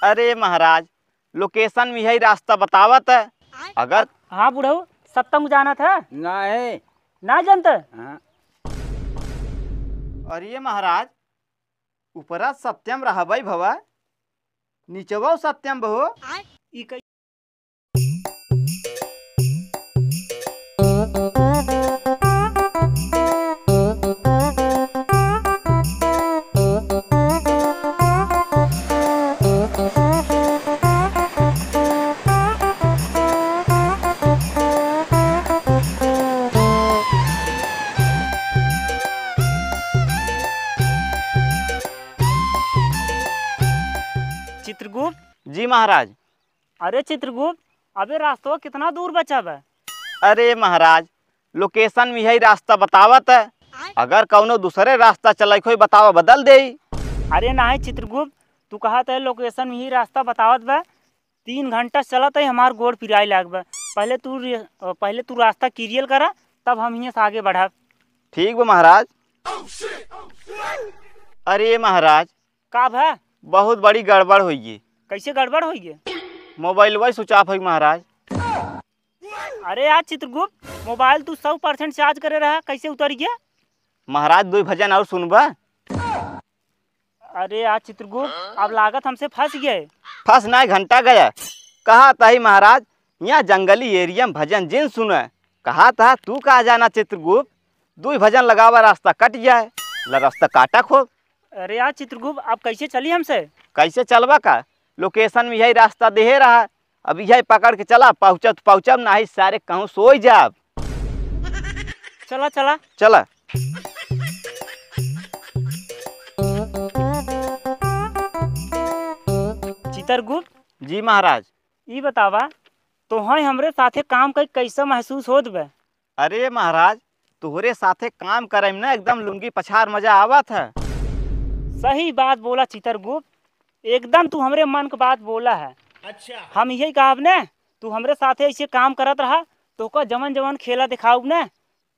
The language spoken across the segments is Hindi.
अरे महाराज, लोकेशन में यही रास्ता बतावत है। अगर हाँ बुढ़ऊ, सत्तम जाना था नहीं। ना जानता। हाँ। अरे महाराज, ऊपरा सत्यम रहबै भवा, नीचवा सत्यम बहो। ई कई चित्रगुप्त। जी महाराज। अरे चित्रगुप्त, अबे रास्ता कितना दूर बचा बा? अरे महाराज, लोकेशन में यही रास्ता बतावत है। अगर कौनो दूसरे रास्ता चल कोई बतावा बदल दे। अरे नहीं चित्रगुप्त, तू कहा था लोकेशन में ही रास्ता बतावत बा। 3 घंटा चलत है, हमार गोड़ पिराई लाग बा। पहले तू रास्ता क्लियर करा, तब हम यहाँ से आगे बढ़ा। ठीक बा महाराज। अरे महाराज, का भा? बहुत बड़ी गड़बड़ हुई। कैसे गड़बड़ हो गई? मोबाइल वही स्विच ऑफ हुई महाराज। अरे यार चित्रगुप्त, मोबाइल तू 100% चार्ज करे रहा, कैसे उतर गया? महाराज 2 भजन और सुनबा। अरे यार चित्रगुप्त, अब लागत हमसे फंस गए। फंस नहीं, घंटा गया। कहा था ही महाराज, यहाँ जंगली एरिया में भजन जिन सुने। कहा था तू कहा जाना चित्रगुप्त, 2 भजन लगावा रास्ता कट जाए। रास्ता काटा खो। अरे यार चित्रगुप्त, अब कैसे चली हमसे? कैसे चलवा का? लोकेशन में यही रास्ता दे रहा। अब यही पकड़ के चला, पहुँचब नहीं सारे कहूँ सोई जाब। चला चला चला। चित्रगुप्त जी महाराज। ये बतावा, तो हमरे साथे काम कर कैसा महसूस होत बा? अरे महाराज, तोहरे साथे काम करे में ना एकदम लुंगी पछार मजा आवत है। सही बात बोला चित्रगुप्त, एकदम तू हमरे मन की बात बोला है। अच्छा, हम यही कहब ने, तू हमरे साथे ऐसे काम करत रहा तो का जमन जमन खेला दिखाऊब ने,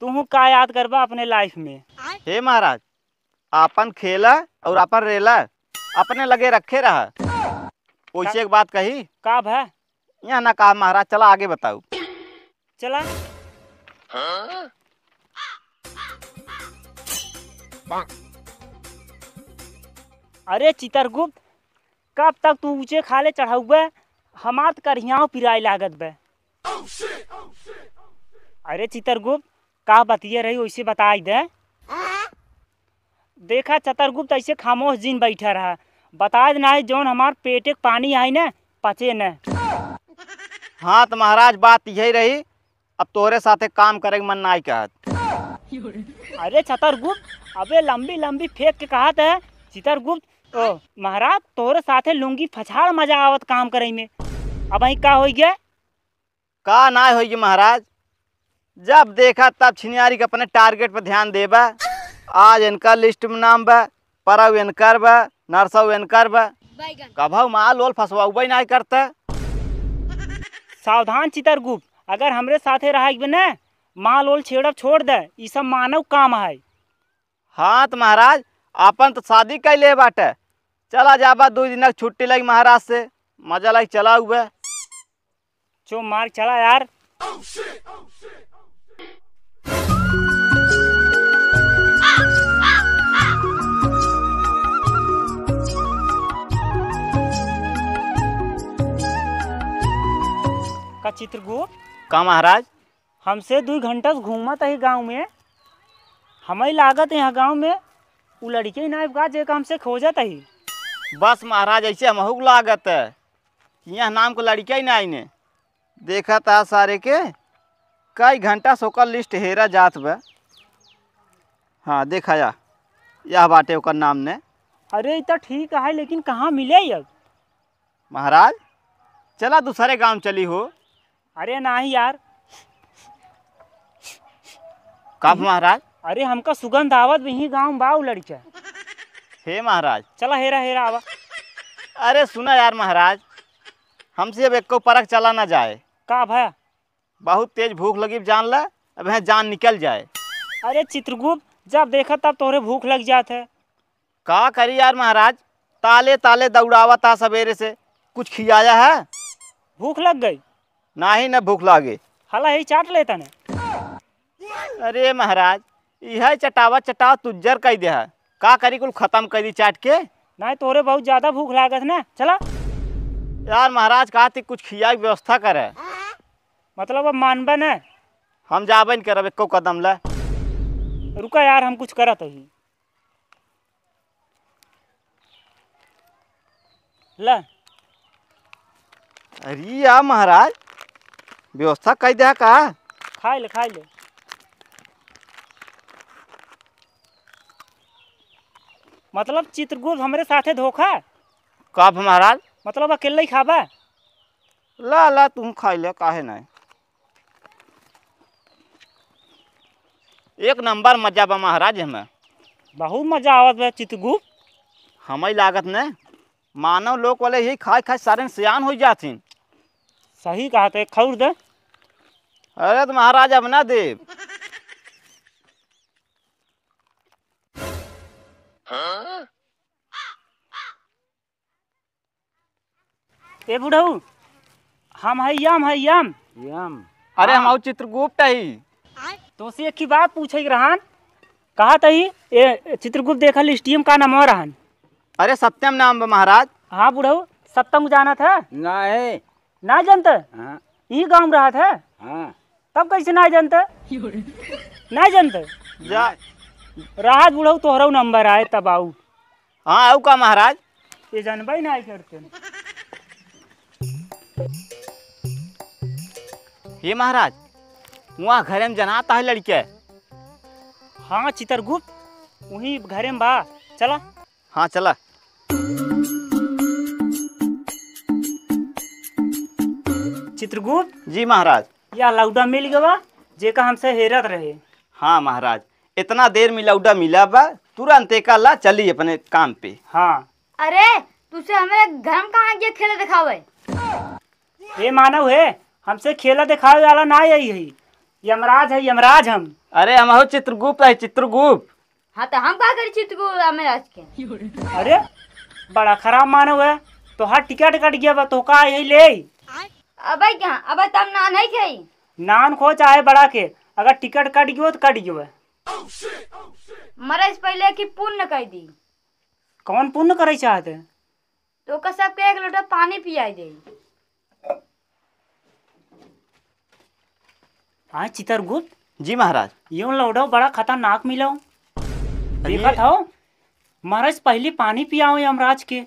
तू का याद करबा अपने लाइफ में। हे महाराज, अपन खेला और अपन रेला अपने लगे रखे रहा। वैसे एक बात कही का भा? यहाँ ना कहा महाराज, चला आगे बताऊ। चला। अरे चित्रगुप्त, कब तक तू ऊंचे खाले चढ़ाऊबे? हमार करियाव पिराई लागत बे। अरे चित्रगुप्त, का बतिये रही वैसे बताई दे। देखा चित्रगुप्त, ऐसे खामोश जिन बैठा रहा, बता देना जौन हमार पेटे के पानी आई न पचे न। हाँ तो महाराज, बात यही रही। अब तोहरे साथे काम करे के मन नहीं कहत। अरे चित्रगुप्त, अबे लंबी लंबी फेंक के कहत है चित्रगुप्त। ओ महाराज, तोहरे साथे लुंगी फछाड़ मजा आवत काम करे में। अब वही का हो गया? का ना होगी महाराज, जब देखा तब छिनियारी के अपने टारगेट पे ध्यान देबा। आज इनका लिस्ट में नाम बा, परव इनकर बा, नरसव इनकर बा। कभू माल ओल फंसवाई नहीं करता। सावधान चित्रगुप्त, अगर हमरे साथे रह न, माल ओल छेड़ब छोड़ दे। ये सब मानव काम है। हाँ तो महाराज, अपन तो शादी कर ले बाटे। चला जाबा 2 दिन की छुट्टी लगी महाराज से, मजा लगी चला हुआ। चो मार चला यार। का चित्रगुप्त, का महाराज? हमसे 2 घंटा से घूमत है गांव में। हमें लागत है यहाँ गांव में वो लड़के नाइब का जे हमसे खोजत है। बस महाराज, ऐसे हमहू लागत है, यहाँ नाम को लड़का ही नहीं ने। देखा था सारे के कई घंटा से ओकर लिस्ट हेरा जात बा। हाँ देखा जा, यह बाटे ओकर नाम ने। अरे तो ठीक है, लेकिन कहाँ मिले अब? महाराज चला दूसरे गांव चली हो। अरे नहीं यार। कब महाराज? अरे हमका सुगंध आवत भी गाँव बाऊ लड़का। हे महाराज, चला हेरा हेरा आवा। अरे सुना यार महाराज, हमसे अब एको परख चला ना जाए। का भया? बहुत तेज भूख लगी, जान ला, अब यहाँ जान निकल जाए। अरे चित्रगुप्त, जब देखा तब तोरे भूख लग जात है। का करी यार महाराज, ताले ताले दौड़ावा था सवेरे से, कुछ खिलाया है? भूख लग गई? नहीं न भूख लागे। हला यही चाट लेता ने। अरे महाराज यह चटावा चटाव तुज्जर कह दे है, का करी कुल खत्म कर दी चाट के। नहीं तोरे बहुत ज्यादा भूख लागत ना, चला। यार महाराज कहा थी कुछ खिया की व्यवस्था करे। मतलब अब मानबा न? हम जाबे न करब एको कदम ला। रुका यार हम कुछ करत ही। ला अरे यार महाराज व्यवस्था कह दे है का? खाई ले खाई ले। मतलब चित्रगुप्त हमरे साथे धोखा? कब महाराज? मतलब अकेले ही खाबा? ला ला तुम खाई ले, काहे नहीं। एक नंबर मजा बा महाराज हमें। बहुत मजा आवत बा चित्रगुप्त। हमें लागत न मानव लोग वाले यही खाए खाए सारे सियान हो जाथिन। सही कहा थे, खौर दे। अरे तो महाराज अब ना देव। ए बुढ़ऊ हम है यम यम। अरे हम चित्रगुप्त ही। तो से एक ही बात पूछे रहन, कहा तही ए चित्रगुप्त देखा लिस्टियम का नाम रहन? अरे सत्यम नाम बा महाराज। हाँ बुढ़ऊ सत्यम जाना था? नहीं। ना जानते? हाँ यही गाँव में रहा था? हाँ। तब कैसे ना जानते? ना जानते जा राहत बुढ़ऊ तोहरा नंबर आए तब आऊ। हाँ आऊ का महाराज? ये जानबा ही नहीं करते। हे महाराज वहाँ घरे में जनाता है लड़के। हाँ चित्रगुप्त वही घरे में बा, चला। हाँ चला। चित्रगुप्त जी महाराज। या लौडा मिल गवा जेका हमसे हेरत रहे। हाँ महाराज इतना देर में लौडा मिला बा, तुरंत एक ला चली अपने काम पे। हाँ अरे तुझसे हमें घर में कहाँ गया खेले दिखावे? ये मानव है हमसे खेला दिखावे वाला ना यही है, यमराज है यमराज हम। अरे हम हो चित्रगुप्त है चित्रगुप्त। हाँ तो हम कहा करी चित्र हमें आज के। अरे बड़ा खराब मानव है, तो हर टिकट कट गया बा तो का यही ले। अबे क्या अबे तब ना नहीं खाई नान खो चाहे बड़ा के, अगर टिकट कट गयो तो कट गयो है। मरे से पहले की पुण्य कह दी कौन पुण्य करे चाहते? तो का सबके एक लोटा पानी पियाई दे। हाँ चित्रगुप्त जी महाराज। यूं लौटो बड़ा खतरनाक मिलो। देखा था महाराज पहले पानी पियाओ यमराज के।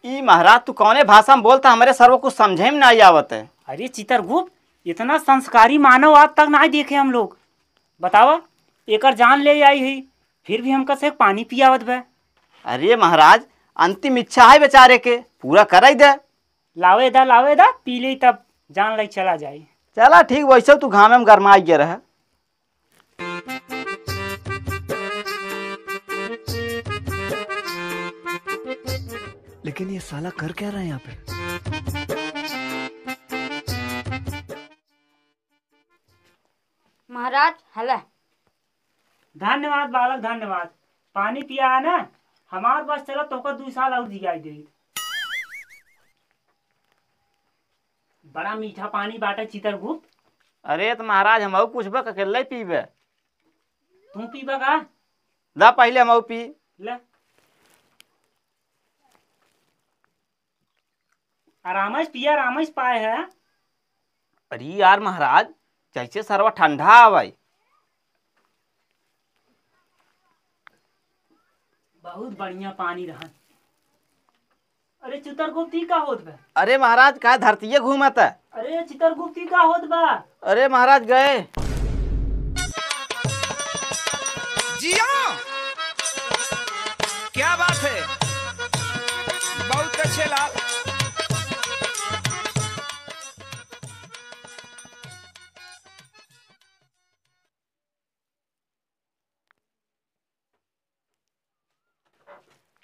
ई महाराज तू कौने भाषा में बोलता, हमारे सर्व कुछ समझे में नहीं आवत है। अरे चित्रगुप्त इतना संस्कारी मानव आज तक ना देखे हम लोग। बतावा एकर जान ले आई है फिर भी हमका से पानी पियावत बे। अरे महाराज अंतिम इच्छा है बेचारे के, पूरा कराई दे। लावे दा पी ले तब जान ले चला जाए। चला ठीक वैसे तू घामे में गरमाई गया रहा। लेकिन ये साला कर क्या रहा है यहाँ पे? महाराज हला धन्यवाद बालक धन्यवाद। पानी पिया है ना, हमारे पास चला तो 2 साल और दिखाई दे। बड़ा मीठा पानी बाटा चित्रगुप्त। अरे तो महाराज हम पूछबे अकेले पीबे? तू पीबा का? दा पहले हम पी ले आरामस पिया आरामस पाए है। अरे यार महाराज जैसे सरवा ठंडा आवे। बहुत बढ़िया पानी रहा। अरे चित्रगुप्ती का होत बा? अरे महाराज का धरतीये घूमत है। अरे चित्रगुप्ती का होत बा? अरे महाराज गए। जिया क्या बात है, बहुत अच्छे लाल।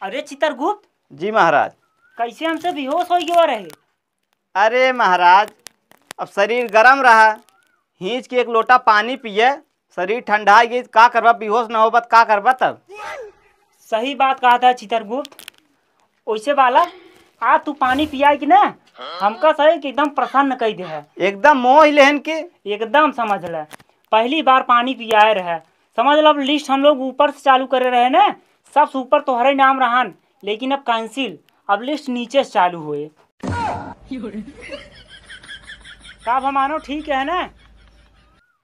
अरे चित्रगुप्त जी महाराज। कैसे हमसे बेहोश हो गया रहे? अरे महाराज अब शरीर गर्म रहा, हिंच के एक लोटा पानी पिए, शरीर ठंडा गई, का करबा? बेहोश न होबत का करबा तब? सही बात कहा था चित्रगुप्त। वैसे बालक आज तू पानी पिया कि ना हमका सही कि एकदम प्रसन्न कही दे है। एकदम मोह लेहन के। एकदम समझ ले, पहली बार पानी पियाए रहे। समझ लो अब लिस्ट हम लोग ऊपर से चालू करे रहे ना, सबसे ऊपर तुम्हारे नाम रहन, लेकिन अब कैंसिल, अब लिस्ट नीचे से चालू हुए। का मानो ठीक है ना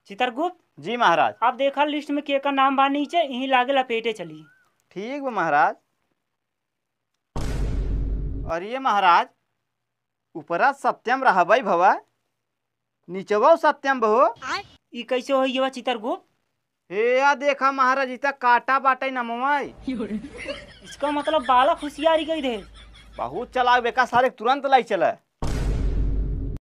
चित्रगुप्त? जी महाराज। आप देखा लिस्ट में के का नाम बा नीचे, यही लागे लपेटे चली। ठीक बा महाराज। और ये महाराज ऊपरा सत्यम रहबई भवा, नीचवा सत्यम बहो। ई कैसे हो ये चित्रगुप्त? हे या देखा महाराज इतना काटा बाटे नमवाई। इसका मतलब बालक होशियारी कही दे। बहुत चलाक बेका सारे तुरंत लाई चला।